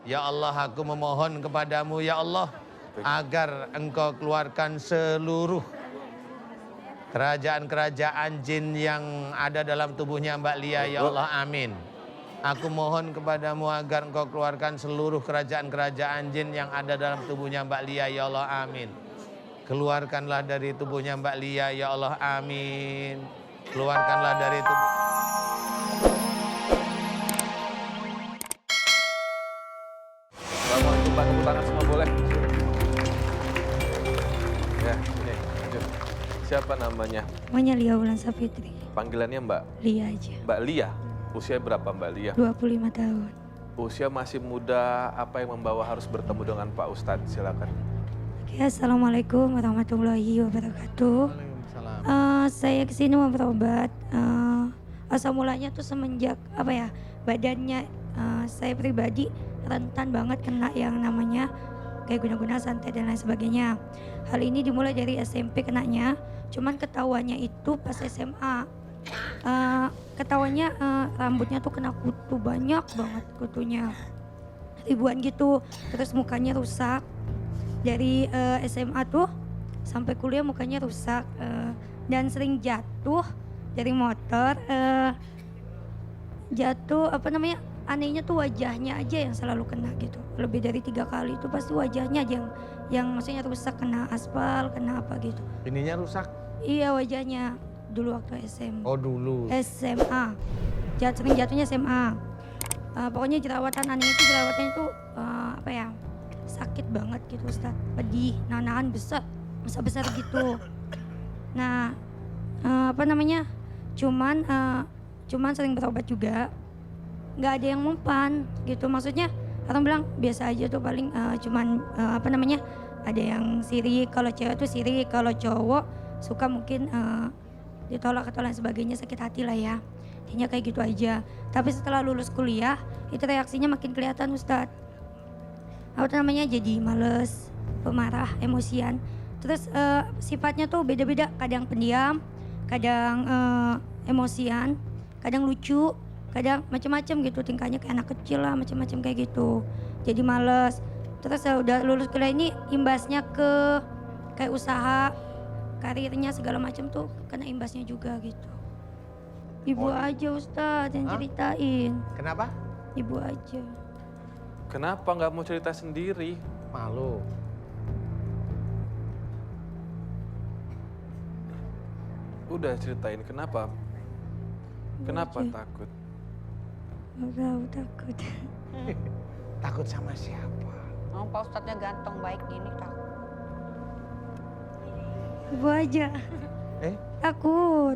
Ya Allah, aku memohon kepadamu ya Allah agar engkau keluarkan seluruh kerajaan-kerajaan jin yang ada dalam tubuhnya Mbak Lia ya Allah, amin. Aku mohon kepadamu agar engkau keluarkan seluruh kerajaan-kerajaan jin yang ada dalam tubuhnya Mbak Lia ya Allah, amin. Keluarkanlah dari tubuhnya Mbak Lia ya Allah, amin. Keluarkanlah dari tubuh. Assalamualaikum Pak, tepuk tangan semua boleh? Ya, ini lanjut. Siapa namanya? Namanya Lia Wulan Sapitri. Panggilannya Mbak? Lia aja. Mbak Lia? Usia berapa Mbak Lia? 25 tahun. Usia masih muda, apa yang membawa harus bertemu dengan Pak Ustadz? Silakan. Oke, Assalamualaikum warahmatullahi wabarakatuh. Waalaikumsalam. Saya kesini mau berobat. Asal mulanya tuh semenjak badannya saya pribadi rentan banget kena yang namanya kayak guna-guna santet dan lain sebagainya. Hal ini dimulai dari SMP kenanya, cuman ketahuannya itu pas SMA. Ketahuannya rambutnya tuh kena kutu, banyak banget kutunya, ribuan gitu. Terus mukanya rusak dari SMA tuh sampai kuliah mukanya rusak, dan sering jatuh dari motor. Jatuh anehnya tuh wajahnya aja yang selalu kena gitu. Lebih dari 3 kali itu pasti wajahnya aja yang maksudnya rusak, kena aspal, kena apa gitu. Ininya rusak? Iya, wajahnya dulu waktu Oh dulu. SMA. Sering jatuhnya SMA. Pokoknya jerawatan aneh itu jerawatannya tuh sakit banget gitu Ustaz. Pedih, nahan besar gitu. Nah, cuman sering berobat juga. Nggak ada yang mempan gitu, maksudnya orang bilang biasa aja tuh, paling ada yang sirik, kalau cewek tuh sirik, kalau cowok suka mungkin ditolak atau lain sebagainya, sakit hati lah ya, intinya kayak gitu aja. Tapi setelah lulus kuliah itu reaksinya makin kelihatan Ustadz. Jadi males, pemarah, emosian, terus sifatnya tuh beda-beda, kadang pendiam, kadang emosian, kadang lucu, kadang macam-macam gitu, tingkahnya kayak anak kecil lah, macam-macam kayak gitu. Jadi males. Terus udah lulus kuliah ini imbasnya ke kayak usaha, karirnya segala macam tuh kena imbasnya juga gitu. Ibu aja Ustadz yang ceritain. Kenapa? Ibu aja. Kenapa nggak mau cerita sendiri? Malu. Udah ceritain, kenapa? Kenapa Ibu aja. takut? Nggak tahu, takut. Takut sama siapa? Oh, Pak Ustadznya ganteng baik gini takut. Ibu aja. Takut.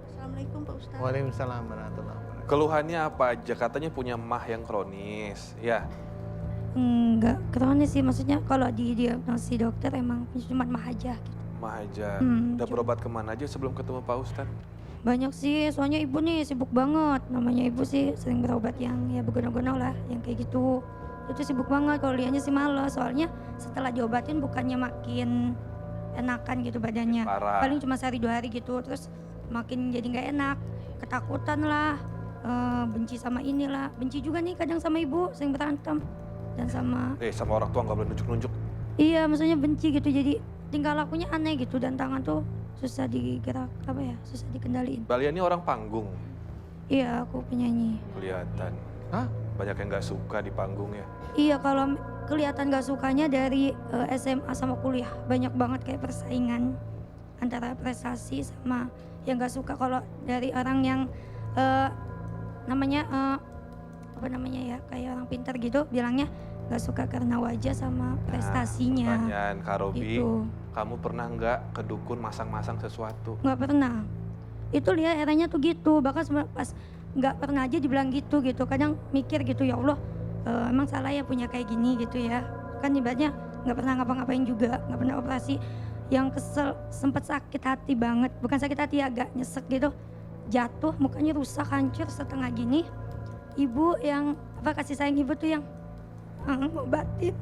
Assalamualaikum Pak Ustadz. Waalaikumsalam warahmatullahi wabarakatuh. Keluhannya apa aja? Katanya punya mah yang kronis, ya? Enggak kronis sih, maksudnya kalau didiagnosis dokter emang cuma mah aja gitu. Mah aja. Udah cuma- berobat kemana aja sebelum ketemu Pak Ustadz? Banyak sih, soalnya ibu nih sibuk banget. Namanya ibu sih sering berobat yang ya begono-gono lah, yang kayak gitu. Itu sibuk banget, kalau liatnya sih males. Soalnya setelah diobatin bukannya makin enakan gitu badannya. Parah. Paling cuma sehari 2 hari gitu, terus makin jadi nggak enak. Ketakutan lah, benci sama inilah. Benci juga nih kadang sama ibu, sering berantem. Dan sama, Sama orang tua nggak boleh nunjuk-nunjuk. iya maksudnya benci gitu, jadi tingkah lakunya aneh gitu. Dan tangan tuh susah digerak, susah dikendaliin. Balia ini orang panggung, Iya, aku penyanyi. kelihatan. Hah? Banyak yang nggak suka di panggung ya. Iya, kalau kelihatan gak sukanya dari SMA sama kuliah. Banyak banget kayak persaingan antara prestasi sama yang gak suka. Kalau dari orang yang kayak orang pintar gitu, bilangnya gak suka karena wajah sama prestasinya. Pertanyaan Kak Robi, Gitu. kamu pernah nggak ke dukun masang-masang sesuatu? Nggak pernah. Itu Lia eranya tuh gitu, bahkan pas nggak pernah aja dibilang gitu. Kadang mikir gitu, ya Allah, emang salah ya punya kayak gini gitu ya. Kan ibaratnya nggak pernah ngapa-ngapain juga, nggak pernah operasi. Yang kesel, sempet sakit hati banget, bukan sakit hati, agak nyesek gitu. Jatuh, mukanya rusak, hancur setengah gini. Ibu yang kasih sayang ibu tuh yang ngobatin.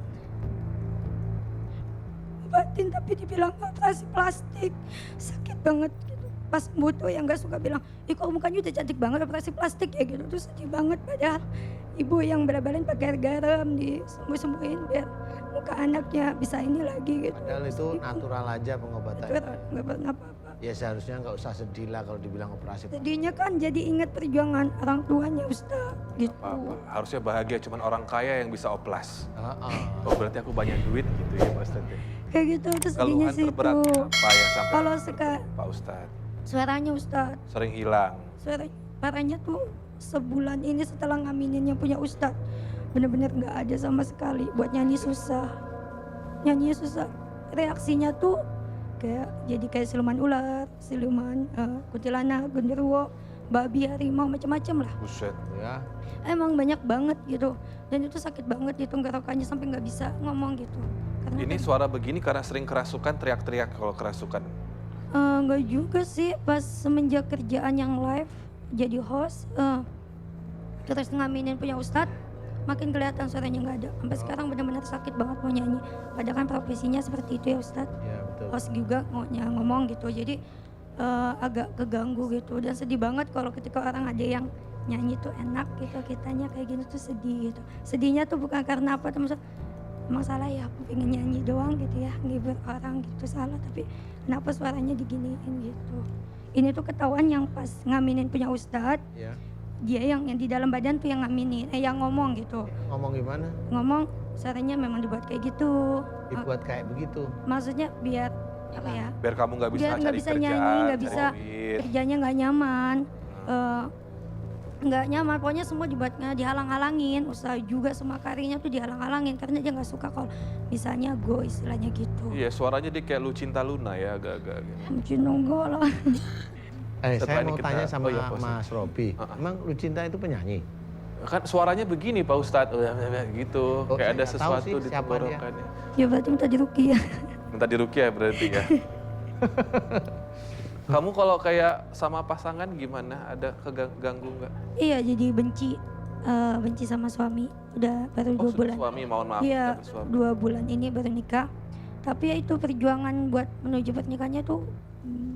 Ngobatin tapi dibilang operasi plastik, sakit banget gitu. pas butuh yang gak suka bilang, ih kok mukanya udah cantik banget operasi plastik ya gitu. Terus sedih banget padahal ibu yang bela-belain pakai air garam disembuh-sembuhin biar muka anaknya bisa ini lagi gitu. Padahal itu natural aja pengobatannya. Itu nggak apa-apa. Ya seharusnya nggak usah sedih lah kalau dibilang operasi. Sedihnya kan jadi ingat perjuangan orang tuanya Ustaz gitu. Apa-apa. Harusnya bahagia, cuman orang kaya yang bisa oplas. Heeh. Oh berarti aku banyak duit gitu ya Pak Ustadz. Kayak gitu itu sedihnya Keluhan sih terberat itu. apa yang sampai Kalau Pak Ustadz? Suaranya Ustaz, Sering hilang. suaranya tuh sebulan ini setelah ngaminin yang punya Ustaz bener-bener nggak ada sama sekali. Buat nyanyi susah, reaksinya tuh kayak siluman ular, siluman kuntilanak, genderuwo, babi, harimau, macam-macam lah. Buset. Ya. Emang banyak banget gitu, dan itu sakit banget di tenggorokannya sampai nggak bisa ngomong gitu. Karena Ini suara begini karena sering kerasukan, teriak-teriak kalau kerasukan. nggak juga sih, pas semenjak kerjaan yang live jadi host, terus ngaminin punya Ustadz, makin kelihatan suaranya nggak ada. Sampai sekarang benar-benar sakit banget mau nyanyi. Padahal kan profesinya seperti itu ya Ustadz. Ya betul. Host juga ngomong gitu, jadi agak keganggu gitu. Dan sedih banget kalau ketika orang ada yang nyanyi tuh enak gitu, kitanya kayak gini tuh sedih gitu. Sedihnya tuh bukan karena apa, tuh maksud emang salah ya aku pengen nyanyi doang gitu ya, ngibur orang gitu, salah, tapi kenapa suaranya diginiin gitu. Ini tuh ketahuan yang pas ngaminin punya Ustadz, Ya. dia yang di dalam badan tuh yang ngaminin, yang ngomong gitu. Ngomong gimana? Ngomong suaranya memang dibuat kayak gitu. Dibuat kayak begitu. Maksudnya biar apa ya? Biar kamu nggak bisa Biar cari nggak bisa kerjaan, nyanyi, nggak cari bisa duit. kerjanya nggak nyaman. Nggak nyaman, pokoknya semua dibuatnya dihalang-halangin, usaha juga semua karirnya tuh dihalang-halangin karena dia nggak suka kalau misalnya go istilahnya gitu. Iya, suaranya dia kayak Lucinta Luna ya, agak-agak. Mungkin enggak lah. Setelah Saya ini mau kita- tanya sama oh iya, Pak Ustadz. Mas Robi. Emang Lucinta itu penyanyi? Kan suaranya begini Pak Ustadz, gitu. Oh, Kayak ada saya nggak tahu sesuatu sih di siapa dia. tenggorokannya. Ya berarti minta diruqyah. Minta diruqyah berarti ya. Kamu kalau kayak sama pasangan gimana? Ada keganggu nggak? Iya, jadi benci sama suami. Udah baru 2 sudah bulan. suami, mohon maaf. Iya, sudah bersuami. 2 bulan ini baru nikah. Tapi ya itu perjuangan buat menuju pernikahannya tuh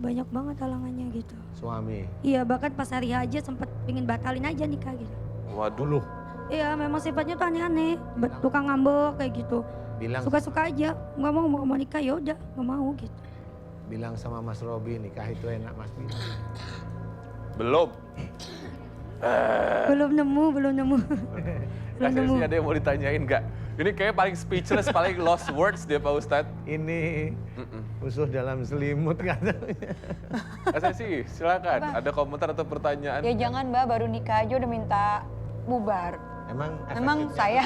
banyak banget halangannya gitu. Suami. Iya, bahkan pas hari aja sempat pengen batalin aja nikah gitu. Waduh. Iya, memang sifatnya tuh aneh-aneh, tukang ngambek kayak gitu. Bilang Suka-suka aja, nggak mau nikah ya udah, nggak mau gitu. bilang sama Mas Robi nikah itu enak Mas bilang. Belum. Belum nemu. Belum Kasih nemu. sih ada yang mau ditanyain nggak? Ini kayak paling speechless, paling lost words dia Pak Ustadz. Ini musuh dalam selimut katanya. Kasih sih, silakan. Ada komentar atau pertanyaan? Ya jangan Mbak, baru nikah aja udah minta bubar. Emang Memang efektifnya saya.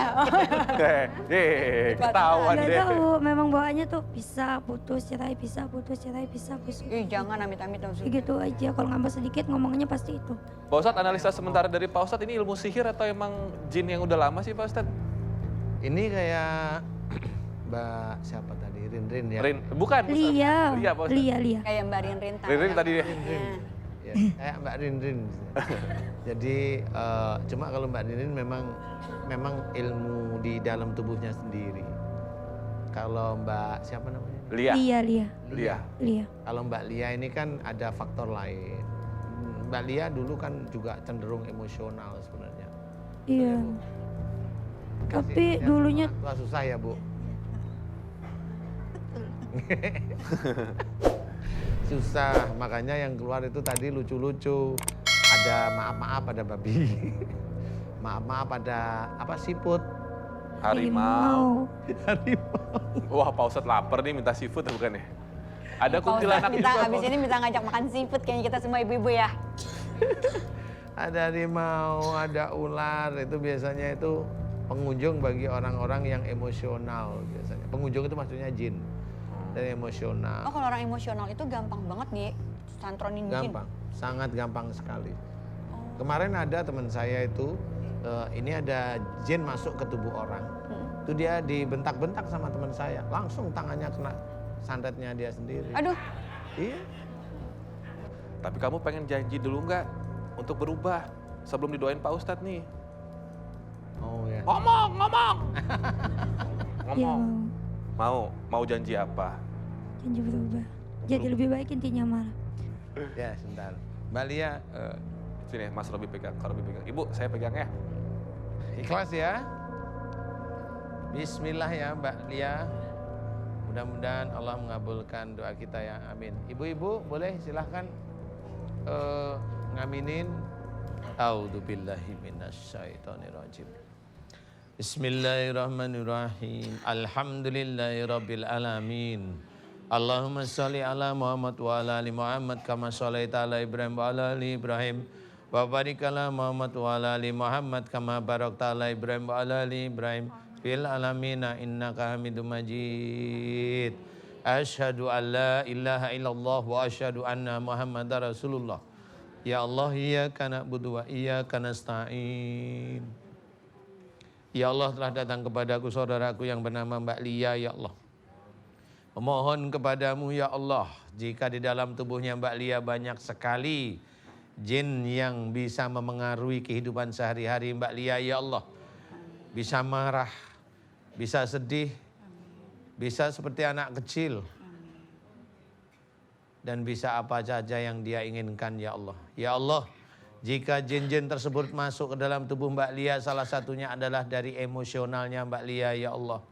Ketahuan Nggak deh. tahu, memang bawaannya tuh pisah, putus, cerai, pisah, putus, cerai, pisah, putus. Jangan amit-amit dong. Kayak gitu aja, kalau ngambek sedikit ngomongnya pasti itu. Pak Ustadz, analisa sementara dari Pak Ustadz ini ilmu sihir atau emang jin yang udah lama sih Pak Ustadz? Ini kayak Mbak siapa tadi? Rin ya. Rin, bukan. Pak Ustadz. Lia, Pak Ustadz. Lia. Kayak Mbak Rin Rin tadi ya. Ya, kayak Mbak Rin. Jadi cuma kalau Mbak Rin memang ilmu di dalam tubuhnya sendiri. Kalau Mbak siapa namanya? Lia. Kalau Mbak Lia ini kan ada faktor lain. Mbak Lia dulu kan juga cenderung emosional sebenarnya. Iya. Tapi dulunya Tua susah ya Bu. Susah, makanya yang keluar itu tadi lucu-lucu. Ada maaf-maaf ada babi. Maaf-maaf ada apa siput. Harimau. Harimau. Wah Pak Ustadz lapar nih minta seafood ya bukan ya? Ada Pak Ustadz kuntilanak minta juga. abis Pak. ini minta ngajak makan seafood kayaknya kita semua ibu-ibu ya. Ada harimau, ada ular, itu biasanya itu pengunjung bagi orang-orang yang emosional biasanya. Pengunjung itu maksudnya jin dan emosional. Oh kalau orang emosional itu gampang banget nih santronin jin. Gampang, sangat gampang sekali. Kemarin ada teman saya itu, ini ada jin masuk ke tubuh orang. Itu dia dibentak-bentak sama teman saya, langsung tangannya kena santetnya dia sendiri. Aduh, Iya. Tapi kamu pengen janji dulu nggak untuk berubah sebelum didoain Pak Ustadz nih? Oh ya. Ngomong. ya Mau janji apa? janji berubah. Jadi lebih baik intinya malah. Ya, sebentar. Mbak Lia, Sini, Mas Robi pegang, Kak Robi pegang. Ibu, saya pegang ya. ikhlas ya. Bismillah ya Mbak Lia. Mudah-mudahan Allah mengabulkan doa kita ya. Amin. Ibu-ibu boleh silahkan ngaminin. A'udzubillahi minasyaitonirrajim. Bismillahirrahmanirrahim. Alhamdulillahirabbil alamin. Allahumma shalli ala Muhammad wa ala ali Muhammad kama shallaita ala Ibrahim wa ala ali Ibrahim. Wa barik ala Muhammad wa ala ali Muhammad kama barakta ala Ibrahim wa ala ali Ibrahim fil alamina innaka Hamidum Majid. Asyhadu an la ilaha illallah wa asyhadu anna Muhammadar Rasulullah. Ya Allah, iyyaka na'budu wa iyyaka nasta'in. Ya Allah, telah datang kepadaku saudaraku yang bernama Mbak Lia, ya Allah. Memohon kepadamu ya Allah, jika di dalam tubuhnya Mbak Lia banyak sekali jin yang bisa memengaruhi kehidupan sehari-hari Mbak Lia, ya Allah. Bisa marah, bisa sedih, bisa seperti anak kecil. Dan bisa apa saja yang dia inginkan ya Allah. Ya Allah, jika jin-jin tersebut masuk ke dalam tubuh Mbak Lia, salah satunya adalah dari emosionalnya Mbak Lia, ya Allah.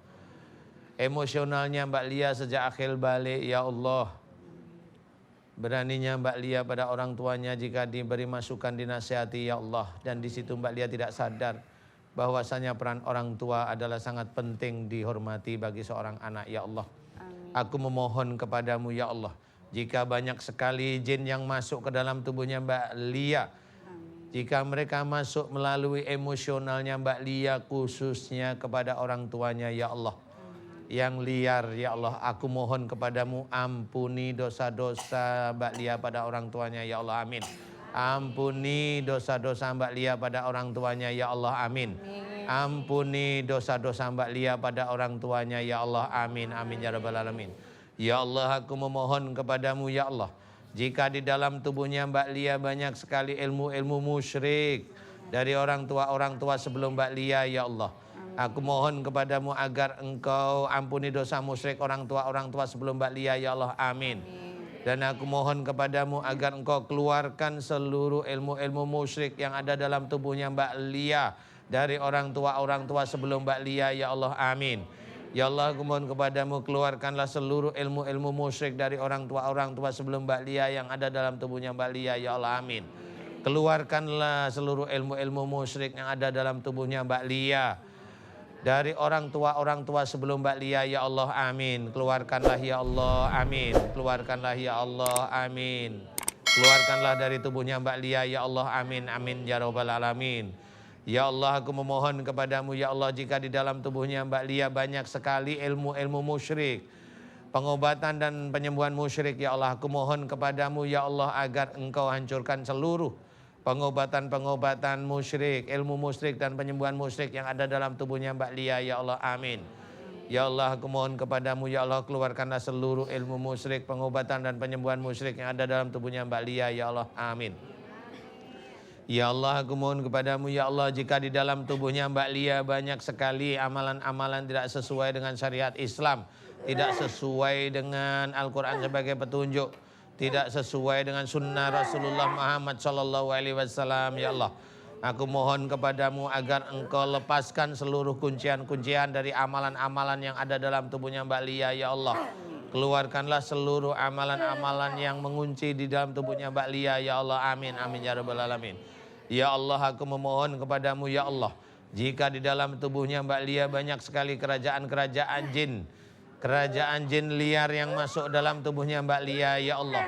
Emosionalnya Mbak Lia sejak akhir balik, ya Allah. Beraninya Mbak Lia pada orang tuanya jika diberi masukan dinasihati, ya Allah. Dan di situ Mbak Lia tidak sadar bahwasanya peran orang tua adalah sangat penting dihormati bagi seorang anak, ya Allah. Aku memohon kepadamu, ya Allah. Jika banyak sekali jin yang masuk ke dalam tubuhnya Mbak Lia, jika mereka masuk melalui emosionalnya Mbak Lia, khususnya kepada orang tuanya, ya Allah, yang liar, ya Allah, aku mohon kepadamu, ampuni dosa-dosa Mbak Lia pada orang tuanya, ya Allah, amin. Ampuni dosa-dosa Mbak Lia pada orang tuanya, ya Allah, amin. Ampuni dosa-dosa Mbak Lia pada orang tuanya, ya Allah, amin, amin ya rabbal alamin. Ya Allah, aku memohon kepadamu, ya Allah, jika di dalam tubuhnya Mbak Lia banyak sekali ilmu-ilmu musyrik dari orang tua sebelum Mbak Lia, ya Allah, aku mohon kepadamu agar engkau ampuni dosa musyrik orang tua sebelum Mbak Lia, ya Allah, amin. Dan aku mohon kepadamu agar engkau keluarkan seluruh ilmu-ilmu musyrik yang ada dalam tubuhnya Mbak Lia dari orang tua sebelum Mbak Lia, ya Allah, amin. Ya Allah, aku mohon kepadamu, keluarkanlah seluruh ilmu-ilmu musyrik dari orang tua sebelum Mbak Lia yang ada dalam tubuhnya Mbak Lia, ya Allah, amin. Keluarkanlah seluruh ilmu-ilmu musyrik yang ada dalam tubuhnya Mbak Lia dari orang tua sebelum Mbak Lia, ya Allah, amin. Keluarkanlah ya Allah, amin. Keluarkanlah ya Allah, amin. Keluarkanlah dari tubuhnya Mbak Lia, ya Allah, amin, amin ya rabbal alamin. Ya Allah, aku memohon kepadamu, ya Allah, jika di dalam tubuhnya Mbak Lia banyak sekali ilmu-ilmu musyrik, pengobatan dan penyembuhan musyrik, ya Allah, aku mohon kepadamu, ya Allah, agar engkau hancurkan seluruh pengobatan musyrik, ilmu musyrik dan penyembuhan musyrik yang ada dalam tubuhnya Mbak Lia, ya Allah, amin. Ya Allah, aku mohon kepadamu, ya Allah, keluarkanlah seluruh ilmu musyrik, pengobatan dan penyembuhan musyrik yang ada dalam tubuhnya Mbak Lia, ya Allah, amin. Ya Allah, aku mohon kepadamu, ya Allah, jika di dalam tubuhnya Mbak Lia banyak sekali amalan-amalan tidak sesuai dengan syariat Islam, tidak sesuai dengan Al-Quran sebagai petunjuk, tidak sesuai dengan sunnah Rasulullah Muhammad SAW, ya Allah, aku mohon kepadamu agar engkau lepaskan seluruh kuncian-kuncian dari amalan-amalan yang ada dalam tubuhnya Mbak Lia, ya Allah. Keluarkanlah seluruh amalan-amalan yang mengunci di dalam tubuhnya Mbak Lia, ya Allah, amin, amin ya rabbal alamin. Ya Allah, aku memohon kepadamu, ya Allah, jika di dalam tubuhnya Mbak Lia banyak sekali kerajaan jin liar yang masuk dalam tubuhnya Mbak Lia, ya Allah,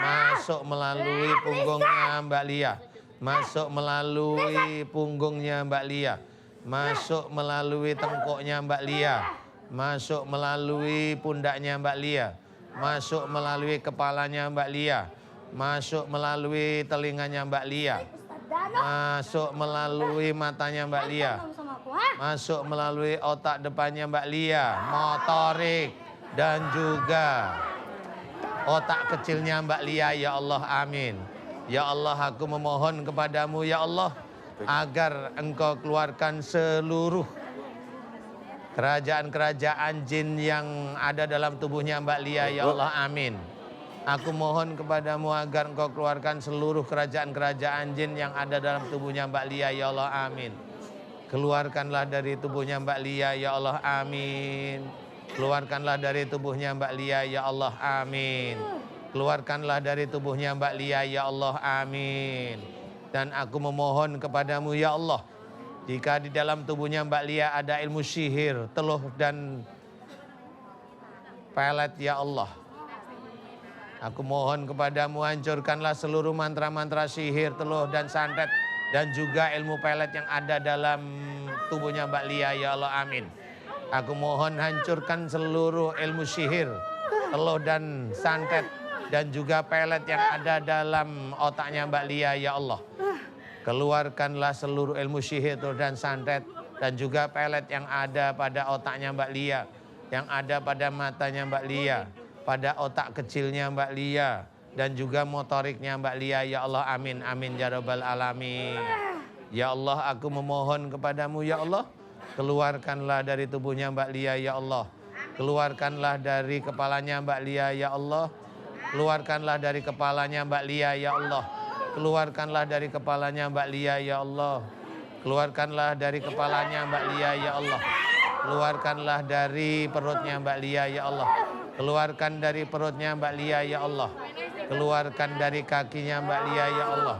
masuk melalui punggungnya Mbak Lia, masuk melalui punggungnya Mbak Lia, masuk melalui tengkuknya Mbak Lia, masuk melalui pundaknya Mbak Lia, masuk melalui kepalanya Mbak Lia, masuk melalui telinganya Mbak Lia, masuk melalui matanya Mbak Lia, masuk melalui otak depannya Mbak Lia, motorik dan juga otak kecilnya Mbak Lia, ya Allah, amin. Ya Allah, aku memohon kepadamu, ya Allah, agar engkau keluarkan seluruh kerajaan-kerajaan jin yang ada dalam tubuhnya Mbak Lia, ya Allah, amin. Aku mohon kepadamu agar engkau keluarkan seluruh kerajaan-kerajaan jin yang ada dalam tubuhnya Mbak Lia, ya Allah, amin. Keluarkanlah dari tubuhnya Mbak Lia, ya Allah, amin. Keluarkanlah dari tubuhnya Mbak Lia, ya Allah, amin. Keluarkanlah dari tubuhnya Mbak Lia, ya Allah, amin. Dan aku memohon kepadamu, ya Allah, jika di dalam tubuhnya Mbak Lia ada ilmu sihir, teluh dan pelet, ya Allah, aku mohon kepadamu, hancurkanlah seluruh mantra-mantra sihir, teluh dan santet dan juga ilmu pelet yang ada dalam tubuhnya Mbak Lia, ya Allah, amin. Aku mohon hancurkan seluruh ilmu sihir, teluh dan santet dan juga pelet yang ada dalam otaknya Mbak Lia, ya Allah. Keluarkanlah seluruh ilmu sihir, teluh dan santet dan juga pelet yang ada pada otaknya Mbak Lia, yang ada pada matanya Mbak Lia, pada otak kecilnya Mbak Lia, dan juga motoriknya Mbak Lia, ya Allah, amin, amin, ya rabbal alamin. Ya Allah, aku memohon kepadamu, ya Allah, keluarkanlah dari tubuhnya Mbak Lia, ya Allah. Keluarkanlah dari kepalanya Mbak Lia, ya Allah. Keluarkanlah dari kepalanya Mbak Lia, ya Allah. Keluarkanlah dari kepalanya Mbak Lia, ya Allah. Keluarkanlah dari kepalanya Mbak Lia, ya Allah. Keluarkanlah dari perutnya Mbak Lia, ya Allah. Keluarkan dari perutnya Mbak Lia, ya Allah. Keluarkan dari kakinya Mbak Lia, ya Allah.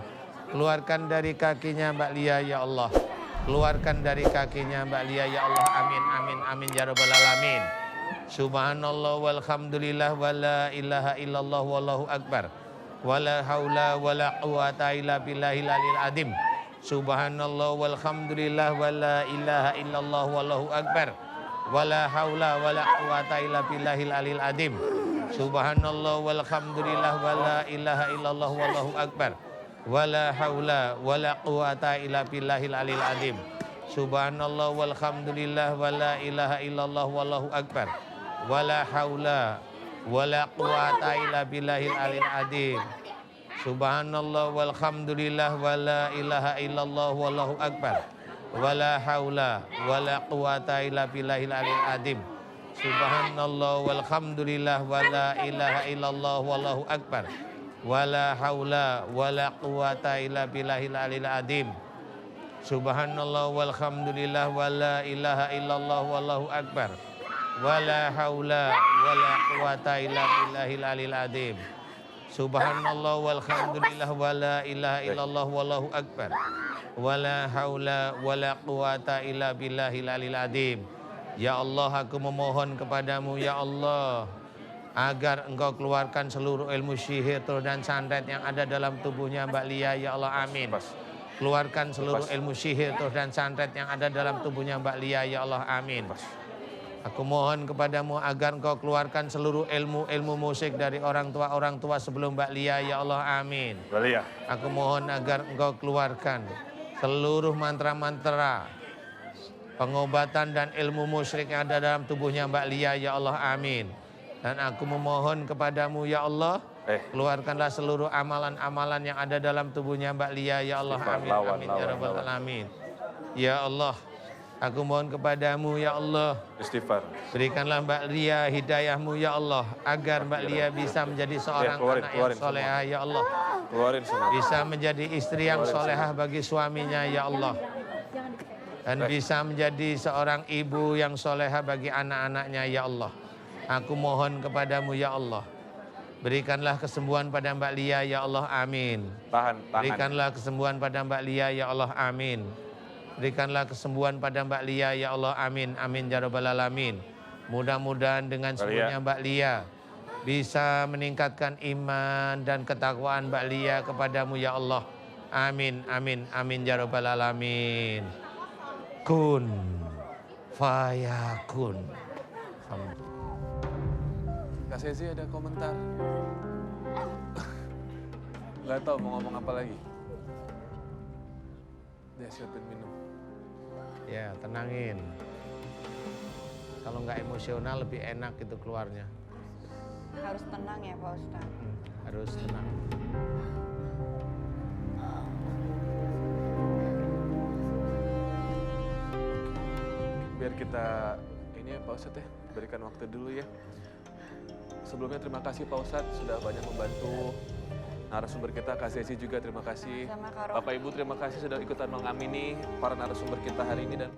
Keluarkan dari kakinya Mbak Lia, ya Allah. Keluarkan dari kakinya Mbak Lia, ya Allah, amin, amin, amin, ya rabbal alamin. Subhanallah walhamdulillah wa la ilaha illallah wallahu akbar. Wa la haula wa la quwata illa billahil aliyil azim. Subhanallah walhamdulillah wa la ilaha illallah wallahu akbar. Wa la haula wa la quwata illa billahil aliyil azim. Subhanallah walhamdulillah wa la ilaha illallah wallahu akbar. Wa la haula wa la quwata illa billahil aliyil azim. Subhanallah walhamdulillah wa la ilaha illallah wallahu akbar. Wa la haula wa la quwata illa billahil aliyil azim. Subhanallah walhamdulillah wa la ilaha illallah wallahu akbar. Wa la haula wa la quwata illa billahil aliyil azim. Subhanallah walhamdulillah wa la ilaha illallah wallahu akbar. Wa la haula wa la quwata illa billahil aliyil azim. Subhanallah walhamdulillah wa la ilaha illallah wallahu akbar. Wa la haula wa la quwata illa billahil aliyil azim. Subhanallah walhamdulillah wa la ilaha illallah wallahu akbar. Wa la haula wa la quwata illa billahil aliyil azim. Ya Allah, aku memohon kepadamu, ya Allah, agar engkau keluarkan seluruh ilmu sihir, teluh dan santet yang ada dalam tubuhnya Mbak Lia, ya Allah, amin. Keluarkan seluruh ilmu sihir, teluh dan santet yang ada dalam tubuhnya Mbak Lia, ya Allah, amin. Aku mohon kepadamu agar engkau keluarkan seluruh ilmu musik dari orang tua sebelum Mbak Lia, ya Allah, amin. Mbak Lia. Aku mohon agar engkau keluarkan seluruh mantra-mantra, pengobatan dan ilmu musyrik yang ada dalam tubuhnya Mbak Lia, ya Allah, amin. Dan aku memohon kepadamu, ya Allah, keluarkanlah seluruh amalan-amalan yang ada dalam tubuhnya Mbak Lia, ya Allah, amin, amin, ya rabbal alamin. Ya Allah, aku mohon kepadamu, ya Allah, Istighfar. berikanlah Mbak Lia hidayahmu, ya Allah, agar Mbak Lia bisa menjadi seorang anak yang solehah, ya Allah. Keluarin semua. Bisa menjadi istri yang solehah bagi suaminya, ya Allah. Dan bisa menjadi seorang ibu yang solehah bagi anak-anaknya, ya Allah. Aku mohon kepadamu, ya Allah, berikanlah kesembuhan pada Mbak Lia, ya Allah, amin. Tahan. Berikanlah kesembuhan pada Mbak Lia, ya Allah, amin. Berikanlah kesembuhan pada Mbak Lia, ya Allah, amin, amin, ya rabbal alamin. Mudah-mudahan dengan sembuhnya Mbak Lia bisa meningkatkan iman dan ketakwaan Mbak Lia kepadamu, ya Allah, amin, amin, amin, ya rabbal alamin. Kun fayakun. Kak Sezi ada komentar? Gak tahu mau ngomong apa lagi. Dia siapin minum. Ya, tenangin. Kalau nggak emosional lebih enak gitu keluarnya. Harus tenang ya Pak Ustadz. Harus tenang. Biar kita ini ya Pak Ustadz ya, berikan waktu dulu ya. Sebelumnya terima kasih Pak Ustadz sudah banyak membantu narasumber kita. Kak Sesi juga terima kasih. Sama Kak Roh. Bapak Ibu terima kasih sudah ikutan mengamini para narasumber kita hari ini dan